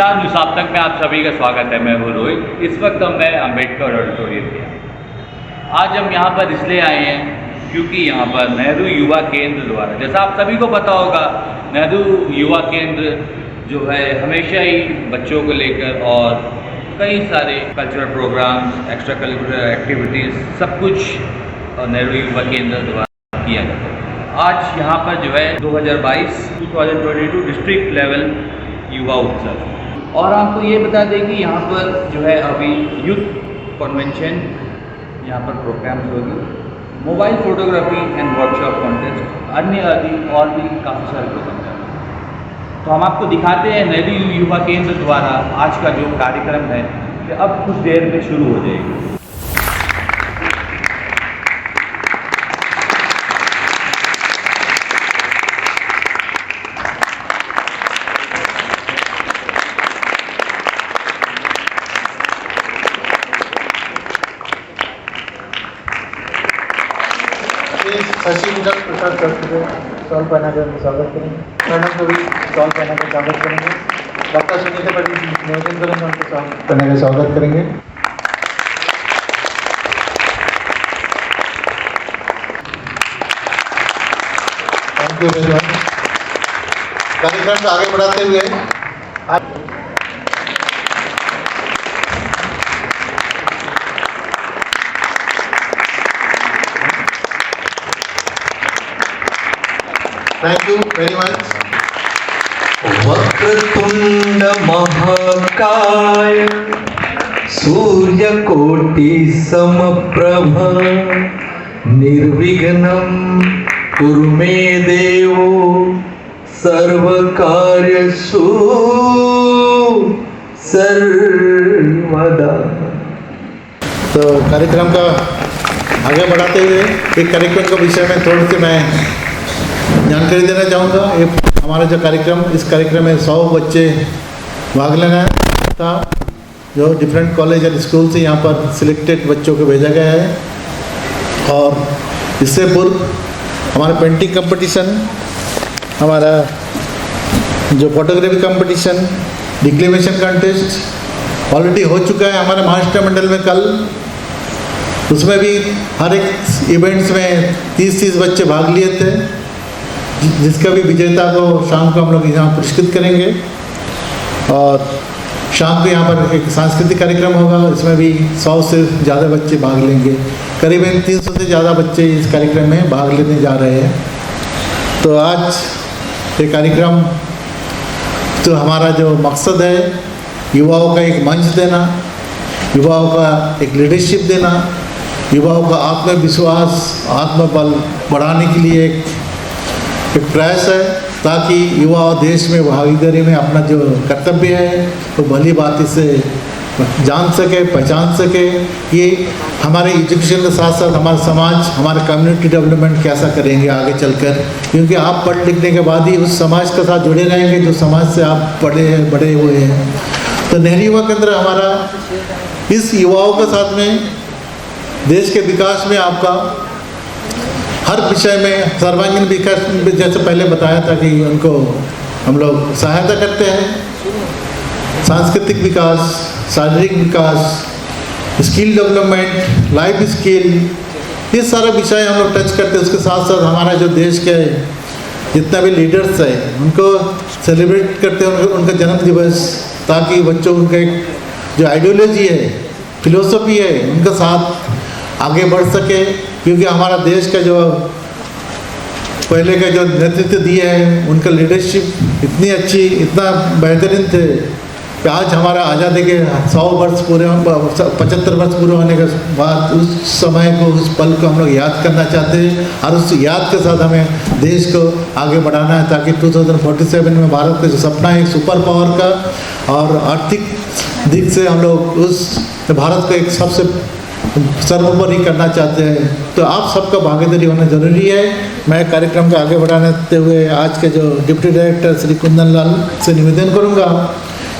नमस्कार, न्यूज़ में आप सभी का स्वागत है। मैं हूँ रोहित। इस वक्त मैं अम्बेडकर ऑडिटोरियम में। आज हम यहाँ पर इसलिए आए हैं क्योंकि यहाँ पर नेहरू युवा केंद्र द्वारा, जैसा आप सभी को पता होगा, नेहरू युवा केंद्र जो है हमेशा ही बच्चों को लेकर और कई सारे cultural programs, extra curricular activities, सब कुछ नेहरू युवा केंद्र द्वारा किया जाता है। आज यहाँ पर जो है 2022 डिस्ट्रिक्ट लेवल युवा उत्सव, और आपको ये बता दें कि यहाँ पर जो है अभी यूथ कन्वेंशन यहाँ पर प्रोग्राम्स होगी, mobile photography and workshop contest, अन्य आदि और भी काफ़ी सारे प्रोग्राम हैं। तो हम आपको दिखाते हैं नेहरू युवा केंद्र द्वारा आज का जो कार्यक्रम है कि अब कुछ देर में शुरू हो जाएगी। शशि विजय प्रसाद करते हुए स्टॉल पहना कर स्वागत करेंगे। मैडम को भी स्टॉल पहना कर स्वागत करेंगे। डॉक्टर सुनीता पटेल निवेदन करेंगे, उनको स्टॉल पहना कर स्वागत करेंगे। Thank you very much. कार्यक्रम को आगे बढ़ाते हुए थैंक यू वेरी मच। वक्रतुंड महाकाय सूर्यकोटि समप्रभ निर्विघ्नं कुरु मे देवो सर्वकार्येषु सर्वदा। तो कार्यक्रम का आगे बढ़ाते हुए एक कार्यक्रम के विषय में थोड़ी सी मैं जानकारी देना चाहूँगा। ये हमारा जो कार्यक्रम, इस कार्यक्रम में 100 बच्चे भाग लेना था, जो डिफरेंट कॉलेज और स्कूल से यहाँ पर सिलेक्टेड बच्चों को भेजा गया है। और इससे पूर्व हमारा पेंटिंग कंपटीशन, हमारा जो फोटोग्राफी कंपटीशन, डिक्लेमेशन कंटेस्ट ऑलरेडी हो चुका है हमारे महाराष्ट्र मंडल में कल। उसमें भी हर एक इवेंट्स में 30-30 बच्चे भाग लिए थे, जिसका भी विजेता को शाम को हम लोग यहाँ पुरस्कृत करेंगे। और शाम को यहाँ पर एक सांस्कृतिक कार्यक्रम होगा, इसमें भी 100 से ज़्यादा बच्चे भाग लेंगे। करीबन 300 से ज़्यादा बच्चे इस कार्यक्रम में भाग लेने जा रहे हैं। तो आज ये कार्यक्रम, तो हमारा जो मकसद है युवाओं का एक मंच देना, युवाओं का एक लीडरशिप देना, युवाओं का आत्मविश्वास, आत्मबल बढ़ाने के लिए एक प्रयास है, ताकि युवा देश में भागीदारी में अपना जो कर्तव्य है तो भली बात से जान सके, पहचान सके। ये हमारे एजुकेशन के साथ साथ हमारा समाज, हमारे कम्युनिटी डेवलपमेंट कैसा करेंगे आगे चलकर, क्योंकि आप पढ़ लिखने के बाद ही उस समाज के साथ जुड़े रहेंगे जो समाज से आप बड़े हुए हैं। तो नेहरू युवा केंद्र हमारा इस युवाओं के साथ में देश के विकास में आपका हर विषय में सर्वांगीण विकास, जैसे पहले बताया था कि उनको हम लोग सहायता करते हैं। सांस्कृतिक विकास, शारीरिक विकास, स्किल डेवलपमेंट, लाइफ स्किल, ये सारा विषय हम लोग टच करते हैं। उसके साथ साथ हमारा जो देश के जितना भी लीडर्स है उनको सेलिब्रेट करते हैं, उनका जन्म दिवस, ताकि बच्चों उनका एक जो आइडियोलॉजी है, फिलोसफी है, उनके साथ आगे बढ़ सके। क्योंकि हमारा देश का जो पहले का जो नेतृत्व दिए हैं, उनका लीडरशिप इतनी अच्छी, इतना बेहतरीन थे कि आज हमारा आज़ादी के 100 वर्ष पूरे, 75 वर्ष पूरे होने के बाद उस समय को, उस पल को हम लोग याद करना चाहते हैं। और उस याद के साथ हमें देश को आगे बढ़ाना है, ताकि 2047 में भारत का जो सपना है सुपर पावर का, और आर्थिक दिक से हम लोग उस भारत को एक सबसे सर्वोपरि करना चाहते हैं। तो आप सबका भागीदारी होना जरूरी है। मैं कार्यक्रम को आगे बढ़ाते हुए आज के जो डिप्टी डायरेक्टर श्री कुंदन लाल से निवेदन करूंगा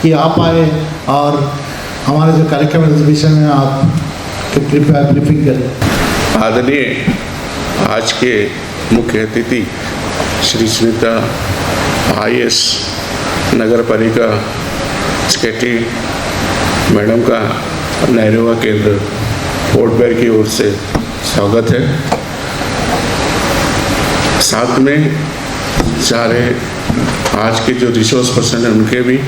कि आप आए और हमारे जो कार्यक्रम है उस विषय में आप कृपया ब्रीफिंग करें। आदरणीय आज के मुख्य अतिथि श्री सुनीता IAS नगर पालिका मुख्यति मैडम का नेहरू युवा केंद्र पोर्ट ब्लेयर की ओर से स्वागत है। साथ में सारे आज के जो रिसोर्स पर्सन हैं उनके भी,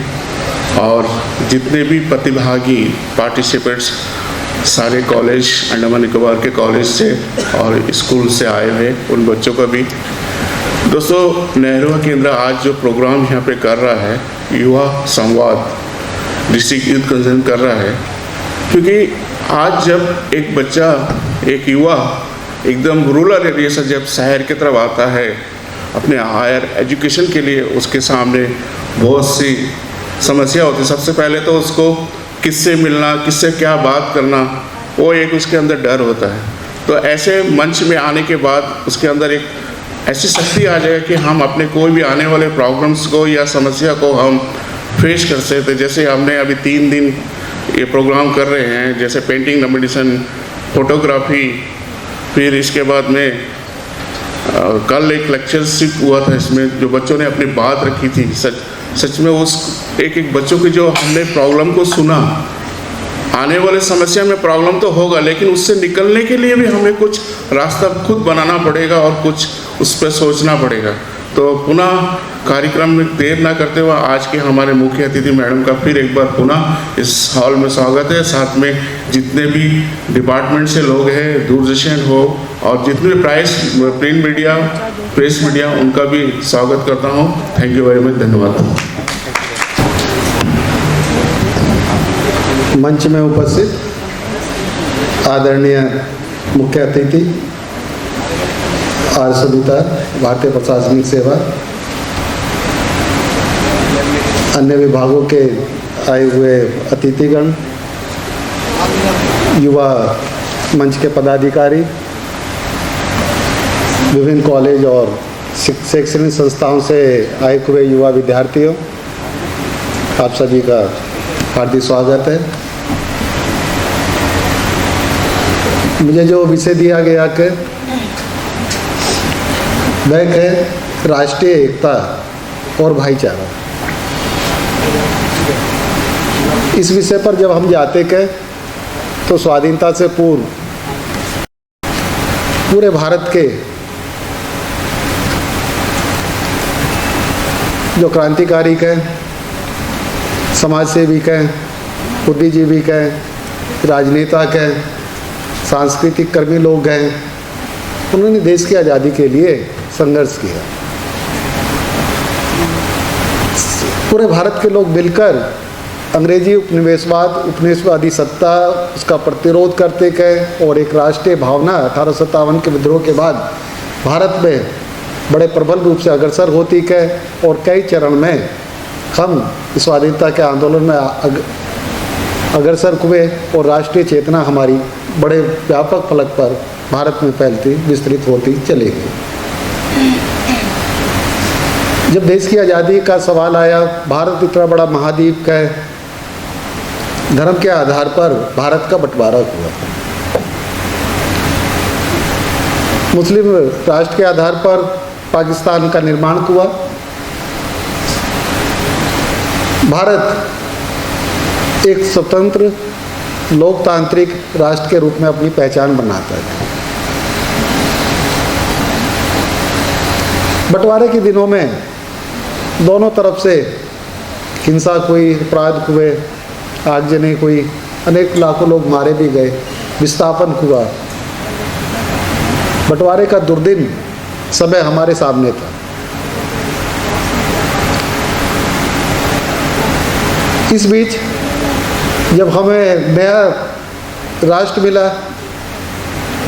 और जितने भी प्रतिभागी पार्टिसिपेंट्स सारे कॉलेज, अंडमान निकोबार के कॉलेज से और स्कूल से आए हुए उन बच्चों का भी। दोस्तों, नेहरू युवा केंद्र आज जो प्रोग्राम यहाँ पे कर रहा है, युवा संवाद डिस्ट्रिक्ट यूथ कंसर्न कर रहा है, क्योंकि आज जब एक बच्चा, एक युवा एकदम रूरल एरिया से जब शहर की तरफ आता है अपने हायर एजुकेशन के लिए, उसके सामने बहुत सी समस्या होती है। सबसे पहले तो उसको किससे मिलना, किससे क्या बात करना, वो एक उसके अंदर डर होता है। तो ऐसे मंच में आने के बाद उसके अंदर एक ऐसी शक्ति आ जाए कि हम अपने कोई भी आने वाले प्रॉब्लम्स को या समस्या को हम फेस कर सकते। जैसे हमने अभी 3 दिन ये प्रोग्राम कर रहे हैं, जैसे पेंटिंग कॉम्पिटिशन, फोटोग्राफी, फिर इसके बाद में कल एक लेक्चरशिप हुआ था, इसमें जो बच्चों ने अपनी बात रखी थी। सच में उस एक बच्चों की जो हमने प्रॉब्लम को सुना, आने वाले समस्या में प्रॉब्लम तो होगा, लेकिन उससे निकलने के लिए भी हमें कुछ रास्ता खुद बनाना पड़ेगा और कुछ उस पर सोचना पड़ेगा। तो पुनः कार्यक्रम में देर ना करते हुए आज के हमारे मुख्य अतिथि मैडम का फिर एक बार पुनः इस हॉल में स्वागत है। साथ में जितने भी डिपार्टमेंट से लोग हैं, दूरदर्शन हो और जितने भी प्रिंट मीडिया, प्रेस मीडिया, उनका भी स्वागत करता हूँ। थैंक यू वेरी मच, धन्यवाद। मंच में उपस्थित आदरणीय मुख्य अतिथि आर सविता, भारतीय प्रशासनिक सेवा, अन्य विभागों के आए हुए अतिथिगण, युवा मंच के पदाधिकारी, विभिन्न कॉलेज और शैक्षणिक संस्थाओं से आए हुए युवा विद्यार्थियों, आप सभी का हार्दिक स्वागत है। मुझे जो विषय दिया गया कि वह है राष्ट्रीय एकता और भाईचारा। इस विषय पर जब हम जाते के तो स्वाधीनता से पूर्व पूरे भारत के जो क्रांतिकारी के, समाज सेवी के, बुद्धिजीवी के, राजनेता के, सांस्कृतिक कर्मी लोग हैं, उन्होंने देश की आज़ादी के लिए संघर्ष किया। पूरे भारत के लोग मिलकर अंग्रेजी उपनिवेशवादी सत्ता, उसका प्रतिरोध करते गए और एक राष्ट्रीय भावना 1857 के विद्रोह के बाद भारत में बड़े प्रबल रूप से अग्रसर होती गए और कई चरण में हम स्वाधीनता के आंदोलन में अग्रसर हुए और राष्ट्रीय चेतना हमारी बड़े व्यापक फलक पर भारत में फैलती, विस्तृत होती चली गई। जब देश की आज़ादी का सवाल आया, भारत इतना बड़ा महाद्वीप है, धर्म के आधार पर भारत का बंटवारा हुआ। मुस्लिम राष्ट्र के आधार पर पाकिस्तान का निर्माण हुआ। भारत एक स्वतंत्र लोकतांत्रिक राष्ट्र के रूप में अपनी पहचान बनाता है। बंटवारे के दिनों में दोनों तरफ से हिंसा हुई, अपराध हुए, आगजनी हुई, अनेक लाखों लोग मारे भी गए, विस्थापन हुआ। बंटवारे का दुर्दिन समय हमारे सामने था। इस बीच जब हमें नया राष्ट्र मिला,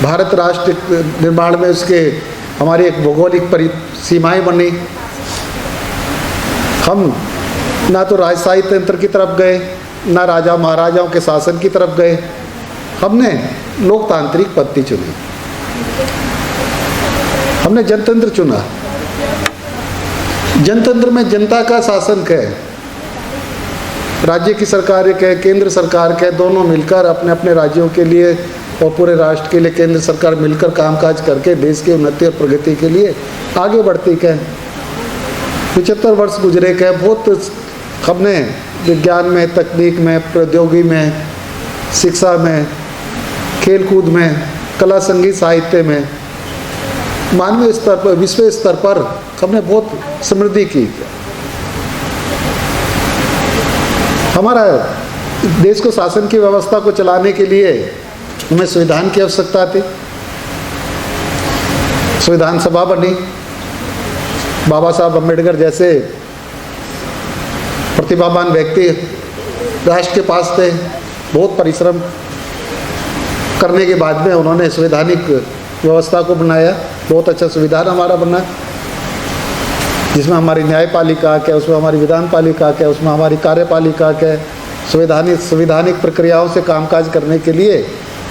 भारत राष्ट्र निर्माण में उसके हमारी एक भौगोलिक सीमाएं बनी। हम ना तो राजशाही तंत्र की तरफ गए, ना राजा महाराजाओं के शासन की तरफ गए, हमने लोकतांत्रिक पद्धति चुनी, हमने जनतंत्र चुना। जनतंत्र में जनता का शासन है, राज्य की सरकार के, केंद्र सरकार के, दोनों मिलकर अपने अपने राज्यों के लिए और पूरे राष्ट्र के लिए केंद्र सरकार मिलकर कामकाज करके देश की उन्नति और प्रगति के लिए आगे बढ़ती है। 75 वर्ष गुजरे के, बहुत हमने विज्ञान में, तकनीक में, प्रौद्योगिकी में, शिक्षा में, खेलकूद में, कला संगीत साहित्य में, मानवीय स्तर पर, विश्व स्तर पर हमने बहुत समृद्धि की। हमारा देश को शासन की व्यवस्था को चलाने के लिए हमें संविधान की आवश्यकता थी। संविधान सभा बनी, बाबा साहब अम्बेडकर जैसे प्रतिभावान व्यक्ति राष्ट्र के पास थे। बहुत परिश्रम करने के बाद में उन्होंने संवैधानिक व्यवस्था को बनाया। बहुत अच्छा संविधान हमारा बना, जिसमें हमारी न्यायपालिका क्या, उसमें हमारी विधान पालिका क्या, उसमें हमारी कार्यपालिका क्या, संवैधानिक प्रक्रियाओं से कामकाज करने के लिए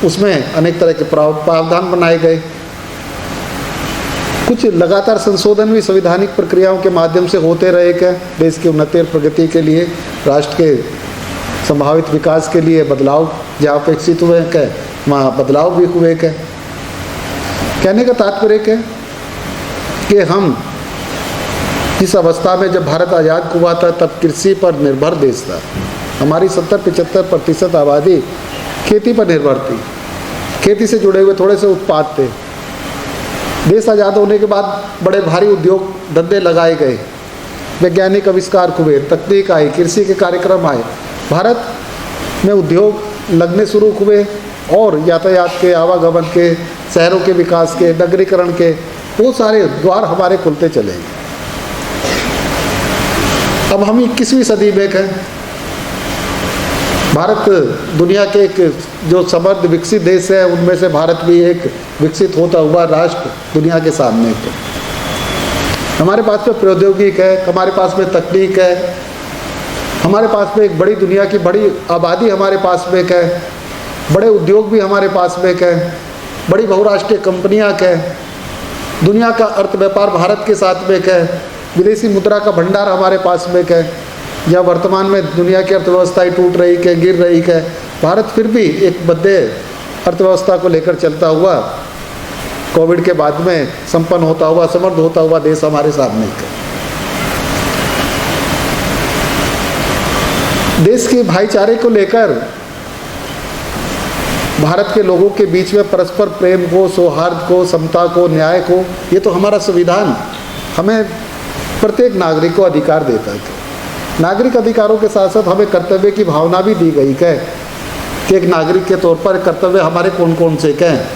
उसमें अनेक तरह के प्रावधान बनाए गए। कुछ लगातार संशोधन भी संवैधानिक प्रक्रियाओं के माध्यम से होते रहे क्या, देश की उन्नति और प्रगति के लिए, राष्ट्र के संभावित विकास के लिए बदलाव जहाँ अपेक्षित हुए क्या, वहाँ बदलाव भी हुए क्या। कहने का तात्पर्य क्या कि हम जिस अवस्था में जब भारत आज़ाद हुआ था तब कृषि पर निर्भर देश था। हमारी 70-75% आबादी खेती पर निर्भर थी। खेती से जुड़े हुए थोड़े से उत्पाद थे। देश आज़ाद होने के बाद बड़े भारी उद्योग धंधे लगाए गए, वैज्ञानिक आविष्कार हुए, तकनीक आई, कृषि के कार्यक्रम आए, भारत में उद्योग लगने शुरू हुए और यातायात के, आवागमन के, शहरों के विकास के, नगरीकरण के बहुत सारे द्वार हमारे खुलते चले गए। अब हम 21वीं सदी में हैं। भारत दुनिया के एक जो समृद्ध विकसित देश है उनमें से भारत भी एक विकसित होता हुआ राष्ट्र दुनिया के सामने है। हमारे पास में प्रौद्योगिकी है, हमारे पास में तकनीक है, हमारे पास में एक बड़ी दुनिया की बड़ी आबादी हमारे पास में है, बड़े उद्योग भी हमारे पास में है, बड़ी बहुराष्ट्रीय कंपनियां है, दुनिया का अर्थ व्यापार भारत के साथ में है, विदेशी मुद्रा का भंडार हमारे पास में है। या वर्तमान में दुनिया की अर्थव्यवस्थाएं टूट रही है, गिर रही है, भारत फिर भी एक बद्ध अर्थव्यवस्था को लेकर चलता हुआ कोविड के बाद में संपन्न होता हुआ, समृद्ध होता हुआ देश हमारे सामने है। देश के भाईचारे को लेकर भारत के लोगों के बीच में परस्पर प्रेम को, सौहार्द को, समता को, न्याय को, ये तो हमारा संविधान हमें प्रत्येक नागरिक को अधिकार देता है। नागरिक अधिकारों के साथ साथ हमें कर्तव्य की भावना भी दी गई है कि एक नागरिक के तौर पर कर्तव्य हमारे कौन कौन से हैं,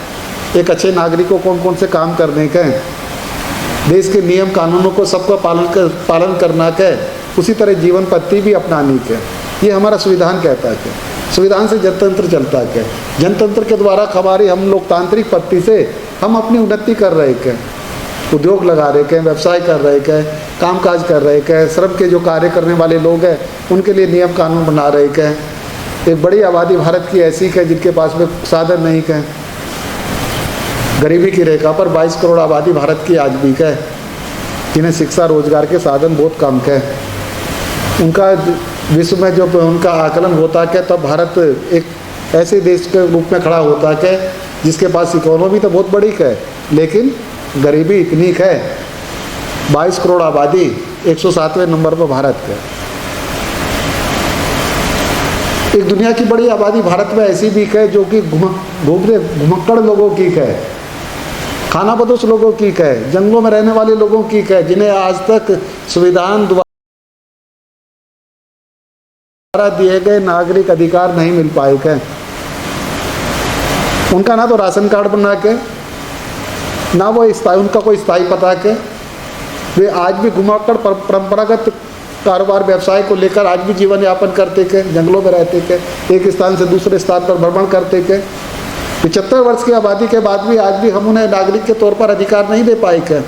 एक अच्छे नागरिक को कौन कौन से काम करने के, देश के नियम कानूनों को सबका पालन करना के, उसी तरह जीवन पद्धति भी अपनानी के। ये हमारा संविधान कहता है। संविधान से जनतंत्र चलता है। जनतंत्र के द्वारा हमारी हम लोकतांत्रिक पद्धति से हम अपनी उन्नति कर रहे हैं, उद्योग लगा रहे हैं, व्यवसाय कर रहे हैं, कामकाज कर रहे हैं, श्रम के जो कार्य करने वाले लोग हैं उनके लिए नियम कानून बना रहे हैं। एक बड़ी आबादी भारत की ऐसी है जिनके पास में साधन नहीं है, गरीबी की रेखा पर 22 करोड़ आबादी भारत की आज भी है, जिन्हें शिक्षा रोजगार के साधन बहुत कम है। उनका विश्व में जो उनका आकलन होता है तब भारत एक ऐसे देश के रूप में खड़ा होता है जिसके पास इकोनॉमी तो बहुत बड़ी है लेकिन गरीबी इतनी है। 22 करोड़ आबादी 107वें नंबर पर भारत है। एक दुनिया की बड़ी आबादी भारत में ऐसी भी है जो कि घुमक्कड़ लोगों की है, खानाबदोश लोगों की है, जंगलों में रहने वाले लोगों की है, जिन्हें आज तक संविधान द्वारा दिए गए नागरिक अधिकार नहीं मिल पाए हैं। उनका ना तो राशन कार्ड बना के, ना वो उनका कोई स्थायी पता के, वे आज भी घुमाकर परंपरागत कारोबार व्यवसाय को लेकर आज भी जीवन यापन करते के, जंगलों में रहते के, एक स्थान से दूसरे स्थान पर भ्रमण करते के। 75 वर्ष की आबादी के बाद भी आज भी हम उन्हें नागरिक के तौर पर अधिकार नहीं दे पाए के।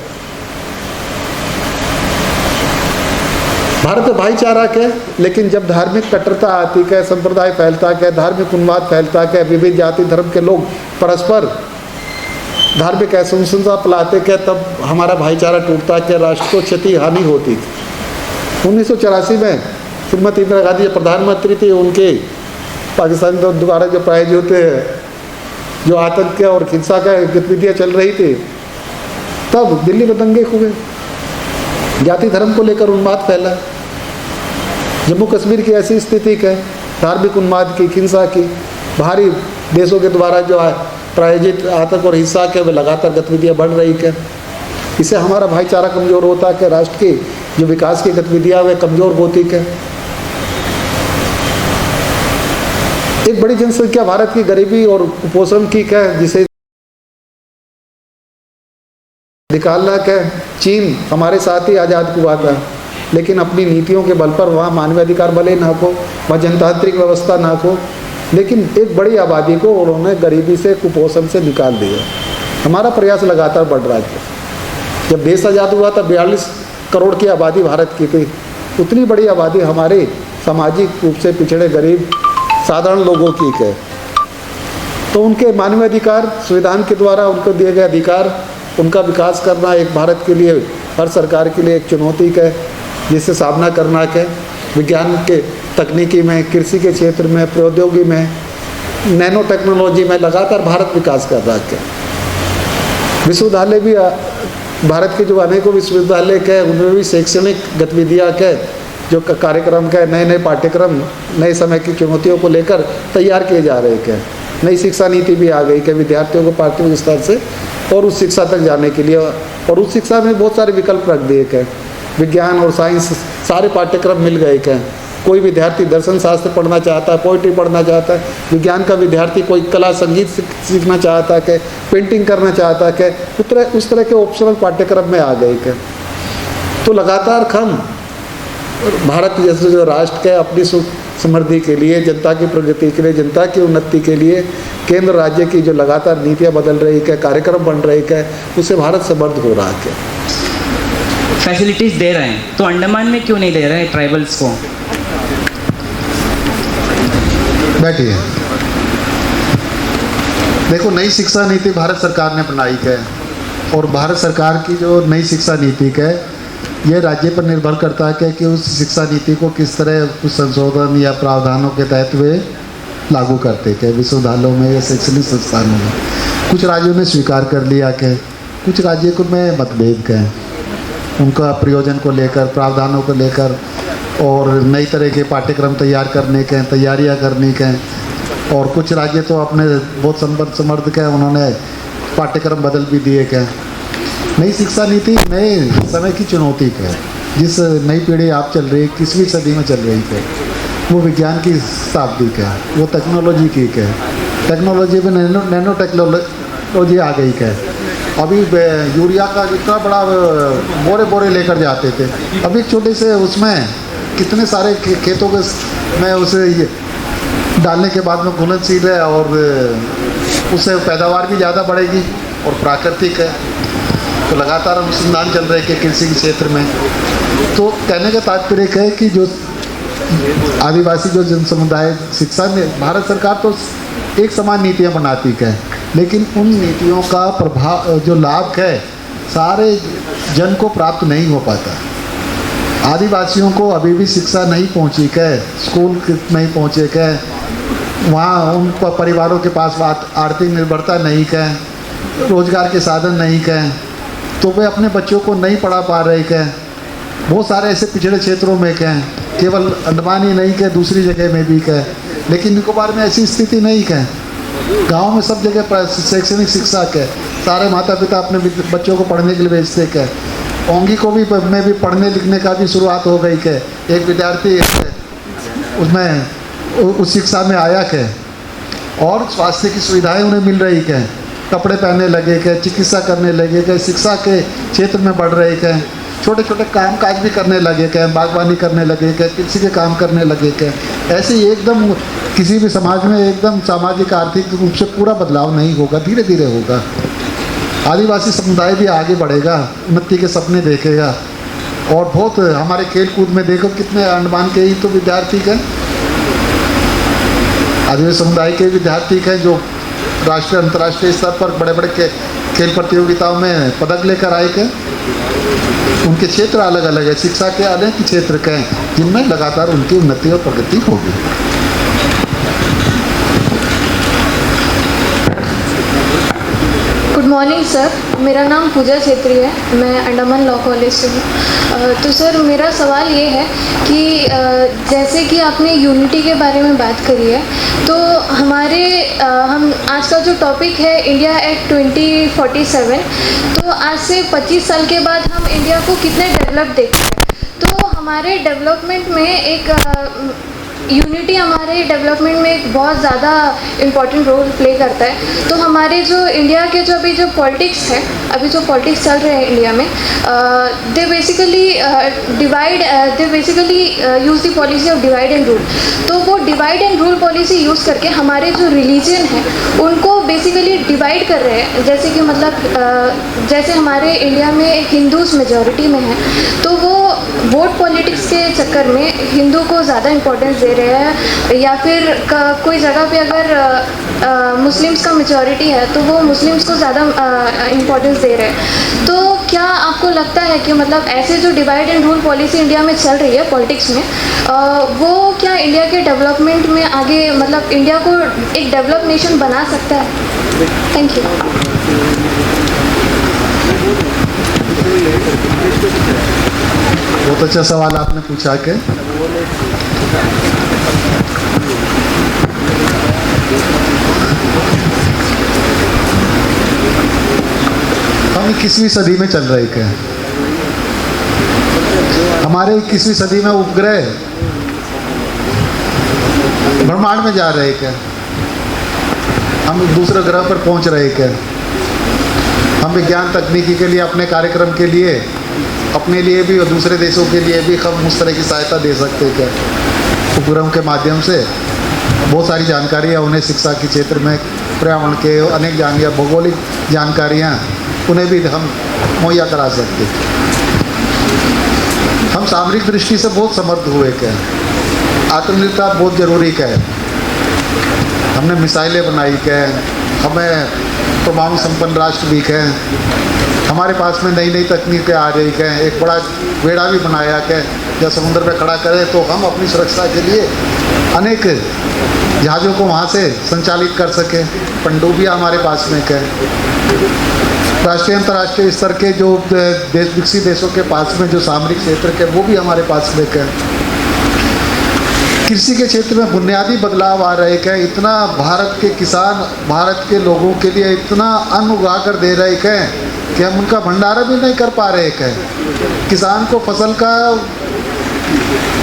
भारत भाईचारा के, लेकिन जब धार्मिक कट्टरता आती है, संप्रदाय फैलता है, धार्मिक उन्माद फैलता है, विविध जाति धर्म के लोग परस्पर धार्मिक असहिष्णुता फैलाते के, तब हमारा भाईचारा टूटता है, राष्ट्र को क्षति हानि होती थी। 1984 में श्रीमती इंदिरा गांधी जो प्रधानमंत्री थी, उनके पाकिस्तान द्वारा जो प्रायोजित जो आतंक और हिंसा का गतिविधियाँ चल रही थी, तब दिल्ली में दंगे हुए, जाति धर्म को लेकर उन्माद फैला। जम्मू कश्मीर की ऐसी स्थिति है, धार्मिक उन्माद की, हिंसा की, बाहरी देशों के द्वारा जो प्रायोजित आतंक और हिंसा के लगातार गतिविधियाँ बढ़ रही है। इससे हमारा भाईचारा कमज़ोर होता है, राष्ट्र की जो विकास की गतिविधियाँ वे कमज़ोर होती है। एक बड़ी जनसंख्या भारत की गरीबी और कुपोषण की है, जिसे निकालना है। चीन हमारे साथ ही आज़ाद हुआ था, लेकिन अपनी नीतियों के बल पर वहाँ मानवाधिकार भले ना हो, वहाँ जनतांत्रिक व्यवस्था ना हो, लेकिन एक बड़ी आबादी को उन्होंने गरीबी से, कुपोषण से निकाल दिया। हमारा प्रयास लगातार बढ़ रहा है। जब देश आज़ाद हुआ था 42 करोड़ की आबादी भारत की थी। उतनी बड़ी आबादी हमारे सामाजिक रूप से पिछड़े, गरीब, साधारण लोगों की है। तो उनके मानवीय अधिकार, संविधान के द्वारा उनको दिए गए अधिकार, उनका विकास करना एक भारत के लिए, हर सरकार के लिए एक चुनौती है, जिससे सामना करना है। विज्ञान के, तकनीकी में, कृषि के क्षेत्र में, प्रौद्योगिकी में, नैनो टेक्नोलॉजी में लगातार भारत विकास कर रहा है। विश्वविद्यालय भी, भारत के जो अनेकों विश्वविद्यालय के, उनमें भी शैक्षणिक गतिविधियाँ के जो कार्यक्रम के, नए नए पाठ्यक्रम नए समय की चुनौतियों को लेकर तैयार किए जा रहे हैं। नई शिक्षा नीति भी आ गई कि विद्यार्थियों को प्राथमिक स्तर से और उच्च शिक्षा तक जाने के लिए, और उच्च शिक्षा में बहुत सारे विकल्प रख दिए हैं। विज्ञान और साइंस सारे पाठ्यक्रम मिल गए हैं। कोई विद्यार्थी दर्शन शास्त्र पढ़ना चाहता है, पोइट्री पढ़ना चाहता है, विज्ञान का विद्यार्थी कोई कला संगीत सीखना चाहता है, कि पेंटिंग करना चाहता है, कि उस तरह के ऑप्शनल पाठ्यक्रम में आ गए हैं। तो लगातार हम भारत जैसे जो राष्ट्र के अपनी सुख समृद्धि के लिए, जनता की प्रगति के लिए, जनता की उन्नति के लिए केंद्र राज्य की जो लगातार नीतियाँ बदल रही है, कार्यक्रम बन रही है, उससे भारत समृद्ध हो रहा है। फैसिलिटीज़ दे रहे हैं, तो अंडमान में क्यों नहीं दे रहे हैं ट्राइबल्स को? बैठिए। देखो, नई शिक्षा नीति भारत सरकार ने बनाई है, और भारत सरकार की जो नई शिक्षा नीति है, ये राज्य पर निर्भर करता है कि उस शिक्षा नीति को किस तरह कुछ संशोधन या प्रावधानों के तहत वे लागू करते हैं विश्वविद्यालयों में या शैक्षणिक संस्थानों में। कुछ राज्यों ने स्वीकार कर लिया कि कुछ राज्यों में मतभेद हैं, उनका प्रयोजन को लेकर, प्रावधानों को लेकर, और नई तरह के पाठ्यक्रम तैयार करने के, तैयारियां करने के। और कुछ राज्य तो अपने बहुत समर्थ के, उन्होंने पाठ्यक्रम बदल भी दिए के। नई शिक्षा नीति नए समय की चुनौती है। जिस नई पीढ़ी आप चल रही है, 21वीं सदी में चल रही है, वो विज्ञान की शताब्दी है, वो टेक्नोलॉजी की है। टेक्नोलॉजी में नैनो टेक्नोलॉजी आ गई है। अभी यूरिया का इतना बड़ा बोरे बोरे लेकर जाते थे, अभी एक छोटे से उसमें कितने सारे खेतों के में उसे डालने के बाद में घुलनशील है, और उससे पैदावार भी ज़्यादा बढ़ेगी और प्राकृतिक है। तो लगातार अनुसंधान चल रहे हैं कृषि के क्षेत्र में। तो कहने का तात्पर्य है कि जो आदिवासी जो जन समुदाय शिक्षा में, भारत सरकार तो एक समान नीतियाँ बनाती है, लेकिन उन नीतियों का प्रभाव, जो लाभ है, सारे जन को प्राप्त नहीं हो पाता। आदिवासियों को अभी भी शिक्षा नहीं पहुंची है, स्कूल नहीं पहुंचे है, वहाँ उन परिवारों के पास आर्थिक निर्भरता नहीं है, रोजगार के साधन नहीं है, तो वे अपने बच्चों को नहीं पढ़ा पा रहे हैं। बहुत सारे ऐसे पिछड़े क्षेत्रों में हैं, केवल अंडमान ही नहीं है, दूसरी जगह में भी है, लेकिन निकोबार में ऐसी स्थिति नहीं है। गांव में सब जगह शैक्षणिक शिक्षा है, सारे माता पिता अपने बच्चों को पढ़ने के लिए भेजते हैं। ओंगी को भी में भी पढ़ने लिखने का भी शुरुआत हो गई है। एक विद्यार्थी उसमें उस शिक्षा में आया है, और स्वास्थ्य की सुविधाएं उन्हें मिल रही है, कपड़े पहनने लगे हैं, चिकित्सा करने लगे हैं, शिक्षा के क्षेत्र में बढ़ रहे हैं, छोटे छोटे काम काज भी करने लगे हैं, बागवानी करने लगे हैं, कृषि के काम करने लगे हैं। ऐसे ही एकदम किसी भी समाज में एकदम सामाजिक आर्थिक रूप से पूरा बदलाव नहीं होगा, धीरे धीरे होगा। आदिवासी समुदाय भी आगे बढ़ेगा, उन्नति के सपने देखेगा। और बहुत हमारे खेल कूद में देखो कितने अंडमान के ही तो विद्यार्थी हैं, आदिवासी समुदाय के विद्यार्थी हैं जो राष्ट्रीय अंतर्राष्ट्रीय स्तर पर बड़े बड़े खेल प्रतियोगिताओं में पदक लेकर आए हैं। उनके क्षेत्र अलग अलग है, शिक्षा के अनेक क्षेत्र के हैं, जिनमें लगातार उनकी उन्नति और प्रगति होगी। गुड मॉर्निंग सर, मेरा नाम पूजा छेत्री है, मैं अंडमान लॉ कॉलेज से हूँ। तो सर मेरा सवाल ये है कि जैसे कि आपने यूनिटी के बारे में बात करी है, तो हम आज का जो टॉपिक है इंडिया एक्ट 2047, तो आज से 25 साल के बाद हम इंडिया को कितने डेवलप देखते हैं। तो हमारे डेवलपमेंट में एक यूनिटी हमारे डेवलपमेंट में एक बहुत ज़्यादा इम्पॉर्टेंट रोल प्ले करता है। तो हमारे जो इंडिया के जो अभी जो पॉलिटिक्स है, अभी जो पॉलिटिक्स चल रहे हैं इंडिया में, they basically use the policy of divide and rule. तो वो divide and rule policy use करके हमारे जो रिलीजन है उनको बेसिकली डिवाइड कर रहे हैं। जैसे कि मतलब जैसे हमारे इंडिया में हिंदूज मेजॉरिटी में है, तो वो वोट पॉलिटिक्स के चक्कर में हिंदू को ज़्यादा इम्पोर्टेंस दे रहे हैं, या फिर कोई जगह पे अगर मुस्लिम्स का मेजॉरिटी है तो वो मुस्लिम्स को ज़्यादा इम्पोर्टेंस दे रहे हैं। तो क्या आपको लगता है कि मतलब ऐसे जो divide and rule policy India में चल रही है पॉलिटिक्स में, वो क्या इंडिया के डेवलपमेंट में आगे मतलब इंडिया को एक डेवलप नेशन बना सकता है? Thank you. बहुत अच्छा सवाल आपने पूछा के हम 21वीं सदी में चल रहे हैं। हमारे 21वीं सदी में उपग्रह ब्रह्मांड में जा रहे हैं, हम दूसरे ग्रह पर पहुंच रहे हैं। हम विज्ञान तकनीकी के लिए, अपने कार्यक्रम के लिए, अपने लिए भी और दूसरे देशों के लिए भी हम उस तरह की सहायता दे सकते हैं। उपग्रहों के माध्यम से बहुत सारी जानकारियाँ उन्हें शिक्षा के क्षेत्र में, पर्यावरण के अनेक जानकारियाँ, भौगोलिक जानकारियाँ उन्हें भी हम मुहैया करा सकते हैं। हम सामरिक दृष्टि से बहुत समर्थ हुए हैं। आत्मनिर्भरता बहुत ज़रूरी है। हमने मिसाइलें बनाई हैं, हमें परमाणु संपन्न राष्ट्र भी हैं, हमारे पास में नई नई तकनीकें आ रही हैं। एक बड़ा बेड़ा भी बनाया है, जब समुद्र में खड़ा करें तो हम अपनी सुरक्षा के लिए अनेक जहाज़ों को वहाँ से संचालित कर सकें। पनडुब्बियाँ हमारे पास में है। राष्ट्रीय अंतर्राष्ट्रीय स्तर के जो विकसित देशों के पास में जो सामरिक क्षेत्र के, वो भी हमारे पास में है। कृषि के क्षेत्र में बुनियादी बदलाव आ रहे हैं। इतना भारत के किसान, भारत के लोगों के लिए इतना अन्न उगा कर दे रहे हैं कि हम उनका भंडारण भी नहीं कर पा रहे हैं। किसान को फसल का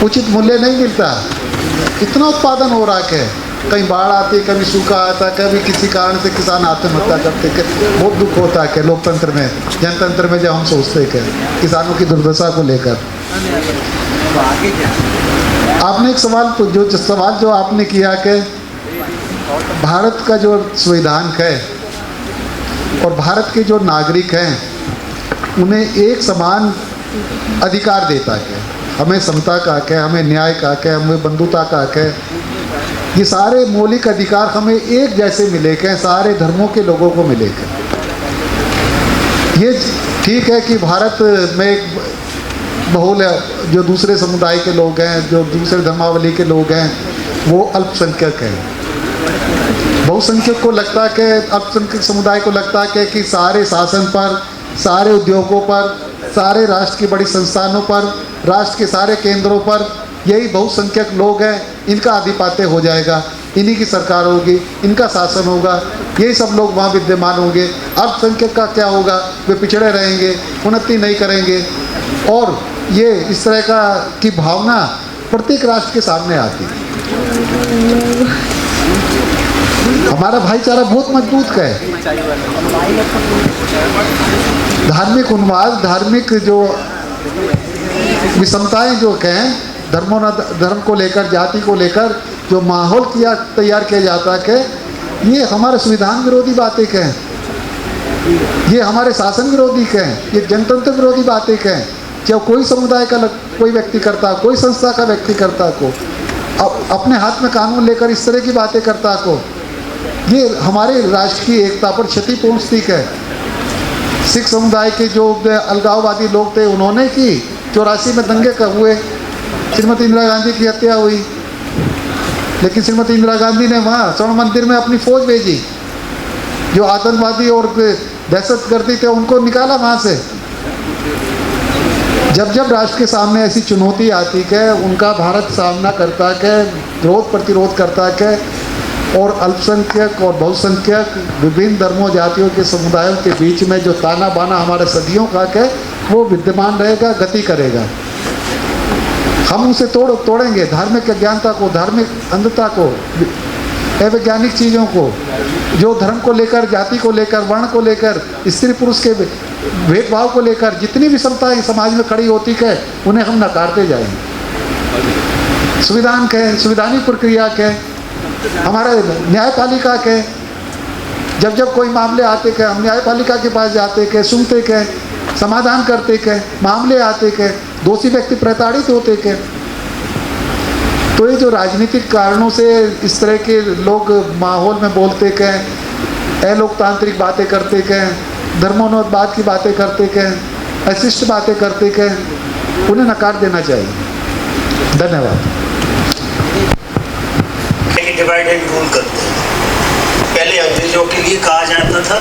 उचित मूल्य नहीं मिलता। इतना उत्पादन हो रहा है, कहीं बाढ़ आती, कभी सूखा आता, कभी किसी कारण से किसान आत्महत्या करते हैं। बहुत दुख होता है लोकतंत्र में, जनतंत्र में जब हम सोचते हैं किसानों की दुर्दशा को लेकर। आपने एक सवाल जो आपने किया कि भारत का जो संविधान है और भारत के जो नागरिक हैं उन्हें एक समान अधिकार देता है। हमें समता का हक है, हमें न्याय का हक है, हमें बंधुता का हक है। ये सारे मौलिक अधिकार हमें एक जैसे मिले हैं, सारे धर्मों के लोगों को मिले हैं। ये ठीक है कि भारत में एक बहुल है, जो दूसरे समुदाय के लोग हैं, जो दूसरे धर्मावली के लोग हैं, वो अल्पसंख्यक हैं। बहुसंख्यक को लगता है कि अल्पसंख्यक समुदाय को लगता है कि सारे शासन पर, सारे उद्योगों पर, सारे राष्ट्र की बड़ी संस्थानों पर, राष्ट्र के सारे केंद्रों पर यही बहुसंख्यक लोग हैं, इनका आधिपत्य हो जाएगा, इन्हीं की सरकार होगी, इनका शासन होगा, यही सब लोग वहाँ विद्यमान होंगे। अल्पसंख्यक का क्या होगा? वे पिछड़े रहेंगे, उन्नति नहीं करेंगे। और ये इस तरह की भावना प्रत्येक राष्ट्र के सामने आती है। हमारा भाईचारा बहुत मजबूत है। धार्मिक उन्माद, धार्मिक जो विषमताएं जो हैं, धर्म को लेकर, जाति को लेकर जो माहौल तैयार किया जाता है, ये हमारे संविधान विरोधी बातें हैं, ये हमारे शासन विरोधी हैं, ये जनतंत्र विरोधी बातें हैं। जब कोई समुदाय का कोई व्यक्ति करता, कोई संस्था का व्यक्ति करता को अपने हाथ में कानून लेकर इस तरह की बातें करता को, ये हमारे राष्ट्र की एकता पर क्षति पहुँचती है। सिख समुदाय के जो अलगाववादी लोग थे, उन्होंने की 84 में दंगे हुए, श्रीमती इंदिरा गांधी की हत्या हुई, लेकिन श्रीमती इंदिरा गांधी ने वहाँ स्वर्ण मंदिर में अपनी फौज भेजी जो आतंकवादी और दहशतगर्दी थे उनको निकाला वहाँ से। जब जब राष्ट्र के सामने ऐसी चुनौती आती है उनका भारत सामना करता है, विरोध प्रतिरोध करता है, और अल्पसंख्यक और बहुसंख्यक विभिन्न धर्मों जातियों के समुदायों के बीच में जो ताना बाना हमारे सदियों का है वो विद्यमान रहेगा, गति करेगा। हम उसे तोड़ेंगे, धार्मिक अज्ञानता को, धार्मिक अंधता को, अवैज्ञानिक चीज़ों को, जो धर्म को लेकर, जाति को लेकर, वर्ण को लेकर, स्त्री पुरुष के भेदभाव को लेकर जितनी विषमताएं समाज में खड़ी होती है उन्हें हम नकारते जाएंगे। संविधान के, संवैधानिक प्रक्रिया के, हमारे न्यायपालिका के, जब जब कोई मामले आते के हम न्यायपालिका के पास जाते के, सुनते के, समाधान करते के, मामले आते के, दोषी व्यक्ति प्रताड़ित होते के। तो ये जो राजनीतिक कारणों से इस तरह के लोग माहौल में बोलते के, अलोकतांत्रिक बातें करते के, धर्मोन्माद की बातें करते के, अशिष्ट बातें करते के, उन्हें नकार देना चाहिए। धन्यवाद। डिवाइड एंड रूल करते हैं। पहले अंग्रेजों के लिए कहा जाता था,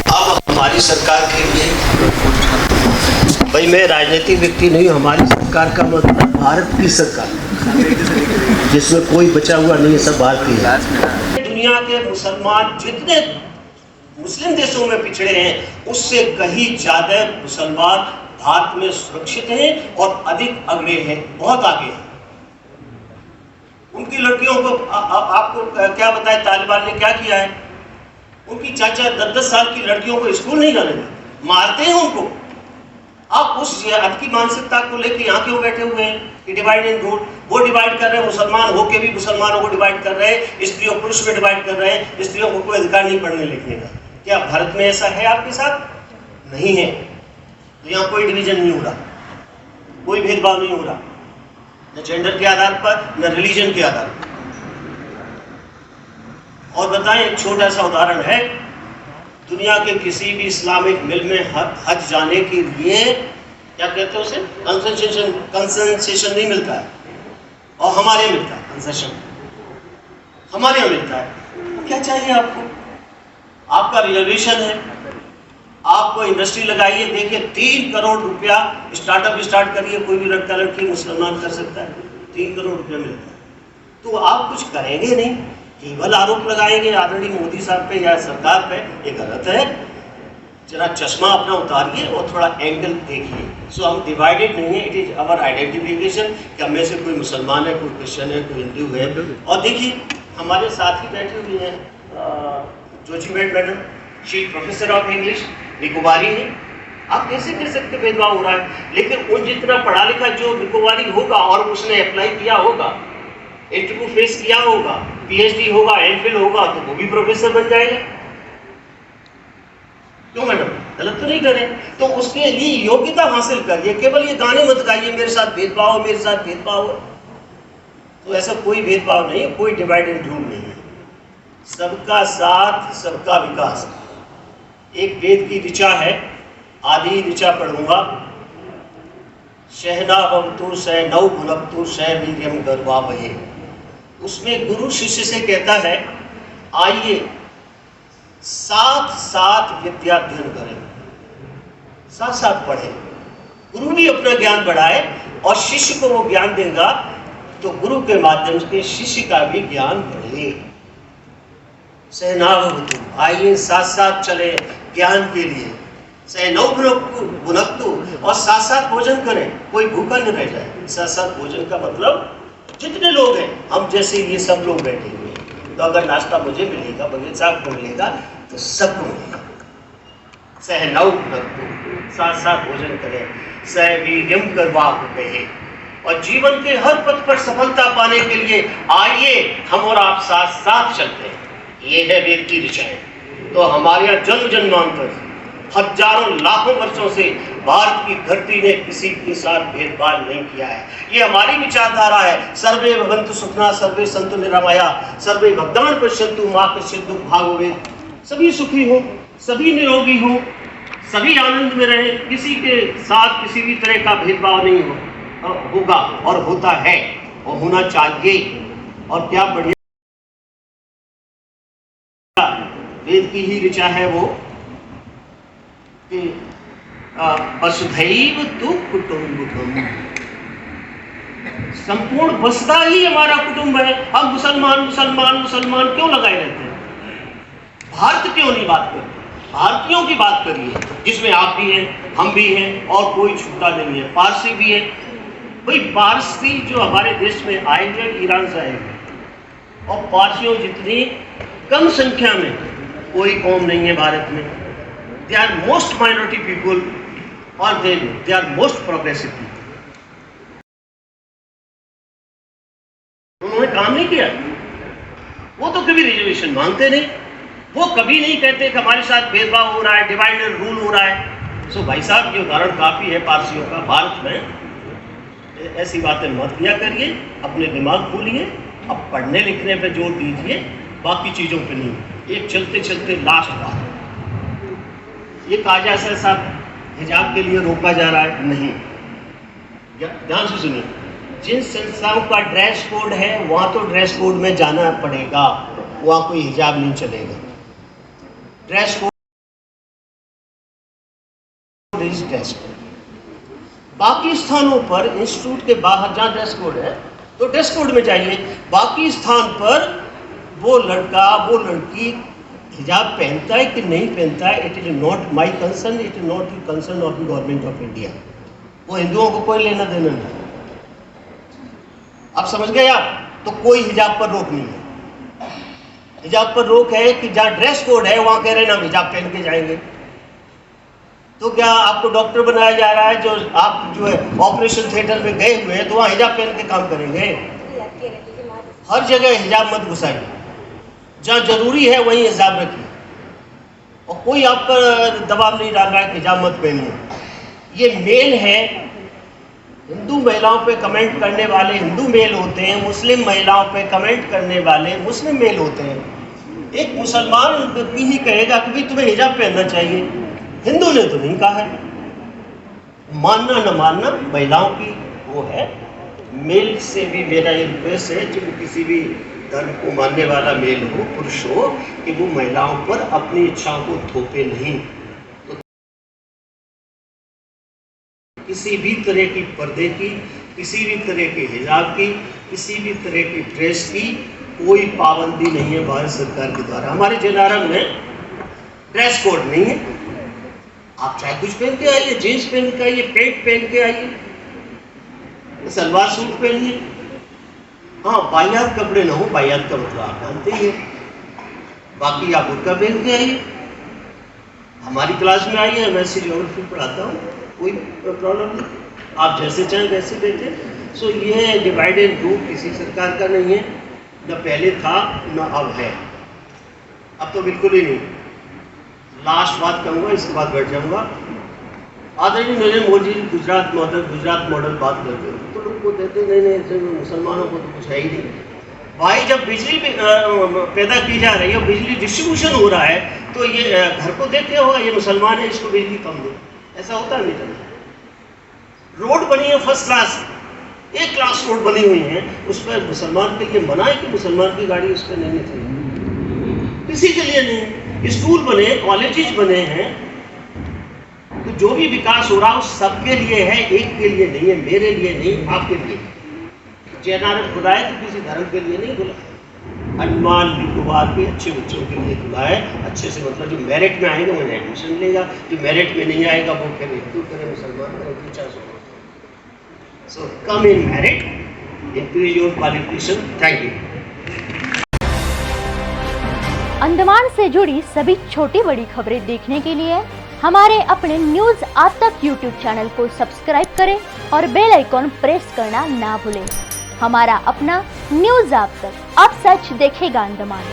अब हमारी सरकार के लिए। भाई मैं राजनीतिक व्यक्ति नहीं हूँ, हमारी सरकार का मतलब भारत की सरकार जिसमें कोई बचा हुआ नहीं है, सब भारतीय है। दुनिया के मुसलमान जितने मुस्लिम देशों में पिछड़े हैं उससे कहीं ज्यादा मुसलमान भारत में सुरक्षित हैं और अधिक अगले हैं, बहुत आगे हैं। उनकी लड़कियों को आपको क्या बताए तालिबान ने क्या किया है? उनकी चाचा 10-10 साल की लड़कियों को स्कूल नहीं जाने देते, मारते हैं उनको। आप उस आज की मानसिकता को लेकर यहाँ क्यों बैठे हुए हैं कि डिवाइड एंड रूल? वो डिवाइड कर रहे हैं, मुसलमान होके भी मुसलमानों को डिवाइड कर रहे हैं, स्त्रियों पुरुष में डिवाइड कर रहे हैं, स्त्रियों को कोई अधिकार नहीं पढ़ने लिखने का। क्या भारत में ऐसा है आपके साथ? नहीं है। तो यहाँ कोई डिवीजन नहीं हो रहा, कोई भेदभाव नहीं हो रहा, न जेंडर के आधार पर न रिलीजन के आधार पर। और बताएं, एक छोटा सा उदाहरण है, दुनिया के किसी भी इस्लामिक मिल में हज जाने के लिए क्या कहते हैं उसे, कंसेशन नहीं मिलता है, और हमारे मिलता है कंसेशन, हमारे यहाँ मिलता है। क्या चाहिए आपको? आपका रिजर्वेशन है, आपको इंडस्ट्री लगाइए, देखिए 3 करोड़ रुपया स्टार्टअप स्टार्ट करिए, कोई भी लड़का लड़की मुसलमान कर सकता है, 3 करोड़ रुपया मिलता है। तो आप कुछ करेंगे नहीं, केवल आरोप लगाएंगे आदरणीय मोदी साहब पे या सरकार पे, ये गलत है। जरा चश्मा अपना उतारिए और थोड़ा एंगल देखिए। सो हम डिवाइडेड नहीं है, इट इज अवर आइडेंटिफिकेशन कि हम में से कोई मुसलमान है, कोई क्रिश्चियन है, कोई हिंदू है। और देखिए हमारे साथ ही बैठे हुए हैं जोशीमेड madam, she professor of English, Nicobari है। आप कैसे कह सकते भेदभाव हो रहा है? लेकिन उन जितना पढ़ा लिखा जो निकोबारी होगा और उसने अप्लाई किया होगा, इंटरव्यू फेस किया होगा, पीएचडी होगा, एमफिल होगा, तो वो भी प्रोफेसर बन जाएगा। क्यों मैडम, गलत तो नहीं करें? तो उसके लिए योग्यता हासिल करिए, केवल ये गाने मत गाइए मेरे साथ भेदभाव, मेरे साथ भेदभाव। तो ऐसा कोई भेदभाव नहीं है, कोई डिवाइड एंड रूल नहीं है, सबका साथ सबका विकास। एक वेद की ऋचा है, आदि ऋचा पढ़ूंगा, शहना भवतु सह नौ भुनक्तु सह वीर्यम गर्वावहे। उसमें गुरु शिष्य से कहता है, आइए साथ साथ विद्या अध्ययन करें, साथ साथ पढ़ें। गुरु भी अपना ज्ञान बढ़ाए और शिष्य को वो ज्ञान देगा, तो गुरु के माध्यम से शिष्य का भी ज्ञान बढ़े। सहनावतु, आइए साथ साथ चले ज्ञान के लिए। सहनौ भुनक्तु, और साथ साथ भोजन करें, कोई भूखा न रह जाए। साथ साथ भोजन का मतलब जितने लोग हैं, हम जैसे ये सब लोग बैठे हुए हैं, तो अगर नाश्ता मुझे मिलेगा, बगैर साहब को मिलेगा, तो सबको मिलेगा। सहनौ भुनक्तु, साथ साथ भोजन करें। सह वीर्यम गर्वावहे, और जीवन के हर पथ पर सफलता पाने के लिए आइए हम और आप साथ साथ चलते हैं। ये है वेद की ऋचाएं। तो हमारे यहाँ जन्म जन्मांतर हजारों लाखों वर्षों से भारत की धरती ने किसी के साथ भेदभाव नहीं किया है। ये हमारी विचारधारा है। सर्वे भवन्तु सुखिनः, सर्वे सन्तु निरामया, सर्वे भद्राणि पश्यन्तु मा कश्चित् दुःखं भाग् भवेत्। सभी सुखी हो, सभी निरोगी हो, सभी आनंद में रहे, किसी के साथ किसी भी तरह का भेदभाव नहीं होगा और होता है और होना चाहिए। और क्या बढ़िया वेद की ही ऋचा है वो कि वसुधैव तु कुटुम्बकम्, संपूर्ण वसुधा ही हमारा कुटुंब है। हम मुसलमान मुसलमान मुसलमान क्यों लगाए रहते हैं? भारत क्यों नहीं बात करते? भारतीयों की बात करिए, जिसमें आप भी हैं, हम भी हैं और कोई छूटा नहीं है। पारसी भी है भाई, पारसी जो हमारे देश में आए हैं ईरान से आए हैं, और पारसियों जितनी कम संख्या में कोई कौम नहीं है भारत में। They are most minority people और they are most progressive people. उन्होंने काम नहीं किया, वो तो कभी रिजर्वेशन मांगते नहीं, वो कभी नहीं कहते कि हमारे साथ भेदभाव हो रहा है, डिवाइड एंड रूल हो रहा है। सो भाई साहब, ये उदाहरण काफ़ी है पारसियों का भारत में। ऐसी बातें मत किया करिए, अपने दिमाग खोलिए, अब पढ़ने लिखने पे जोर दीजिए, बाकी चीज़ों पे नहीं। एक चलते चलते लास्ट बात, ये कहा जा साहब हिजाब के लिए रोका जा रहा है, नहीं। ध्यान से सुनिए, जिन संस्थाओं का ड्रेस कोड है वहाँ तो ड्रेस कोड में जाना पड़ेगा, वहाँ कोई हिजाब नहीं चलेगा। Dress code is dress code. बाकी स्थानों पर इंस्टीट्यूट के बाहर जहाँ ड्रेस कोड है तो ड्रेस कोड में जाइए, बाकी स्थान पर वो लड़का वो लड़की हिजाब पहनता है कि नहीं पहनता है, it is not my concern, it is not the concern of the government of India. वो हिंदुओं को कोई लेना देना नहीं। आप समझ गए आप? तो कोई हिजाब पर रोक नहीं है। हिजाब पर रोक है कि जहाँ ड्रेस कोड है वहाँ कह रहे हैं ना हिजाब पहन के जाएंगे। तो क्या आपको डॉक्टर बनाया जा रहा है, जो आप जो है ऑपरेशन थिएटर में गए हुए हैं तो वहाँ हिजाब पहन के काम करेंगे? हर जगह हिजाब मत घुसाइए, जहाँ जरूरी है वहीं हिजाब रखिए, और कोई आप पर दबाव नहीं डाल रहा है कि हिजाब मत पहनिए। ये मेल है, हिंदू महिलाओं पे कमेंट करने वाले हिंदू मेल होते हैं, मुस्लिम महिलाओं पे कमेंट करने वाले मुस्लिम मेल होते हैं। एक मुसलमान व्यक्ति ही कहेगा कि भाई तुम्हें हिजाब पहनना चाहिए, हिंदू ने तो नहीं कहा है। मानना न मानना महिलाओं की वो है। मेल से भी मेरा ये रिक्वेस्ट है, जो किसी भी धर्म को मानने वाला मेल हो, पुरुष हो, कि वो महिलाओं पर अपनी इच्छाओं को थोपे नहीं। तो किसी भी तरह की पर्दे की, किसी भी तरह के हिजाब की, किसी भी तरह की ड्रेस की कोई पाबंदी नहीं है भारत सरकार के द्वारा। हमारे जनारम में ड्रेस कोड नहीं है, आप चाहे कुछ पहन के आइए, जीन्स पहन के आइए, पैंट पहन के आइए, सलवार सूट पहनिए। हाँ, बायात कपड़े ना हो, बायात का मतलब आप जानते ही हैं। बाकी आप बुर्का पहन के आइए, हमारी क्लास में आइए, मैं ऐसी ज्योग्राफी पढ़ाता हूँ, कोई प्रॉब्लम नहीं, आप जैसे चाहें वैसे बैठे। सो ये डिवाइड एंड रूल किसी सरकार का नहीं है, न पहले था न अब है, अब तो बिल्कुल ही नहीं। लास्ट बात कहूँगा, इसके बाद बैठ जाऊँगा। आदरणीय नरेंद्र मोदी जी गुजरात मॉडल बात करते हैं तो लोग को कहते नहीं, मुसलमानों को तो कुछ है ही नहीं। भाई, जब बिजली पैदा की जा रही है, बिजली डिस्ट्रीब्यूशन हो रहा है, तो ये घर को देखते होगा, ये मुसलमान है, इसको बिजली कम दो, ऐसा होता नहीं था। रोड बनी है फर्स्ट क्लास, एक क्लास रोड बनी हुई है, उस पर मुसलमान के लिए मना है कि मुसलमान की गाड़ी उस पर नहीं चाहिए, किसी के लिए नहीं। स्कूल बने, कॉलेजेस बने हैं, तो जो भी विकास हो रहा है सबके लिए है, एक के लिए नहीं है, मेरे लिए नहीं, आपके लिए। जयनारायण खुदा है तो किसी धर्म के लिए नहीं खुला, अंडमान निकोबार के अच्छे बच्चों के लिए खुला है। अच्छे से मतलब जो मेरिट में आएगा वो एडमिशन लेगा, जो मेरिट में नहीं आएगा वो करे हिंदू करे मुसलमान करे, चाहे so come in merit, increase your qualification. Thank you. Andaman से जुड़ी सभी छोटी बड़ी खबरें देखने के लिए हमारे अपने न्यूज आज तक यूट्यूब चैनल को सब्सक्राइब करें और बेल आइकॉन प्रेस करना ना भूलें। हमारा अपना न्यूज आज तक, अब सच देखेगा अंडमान।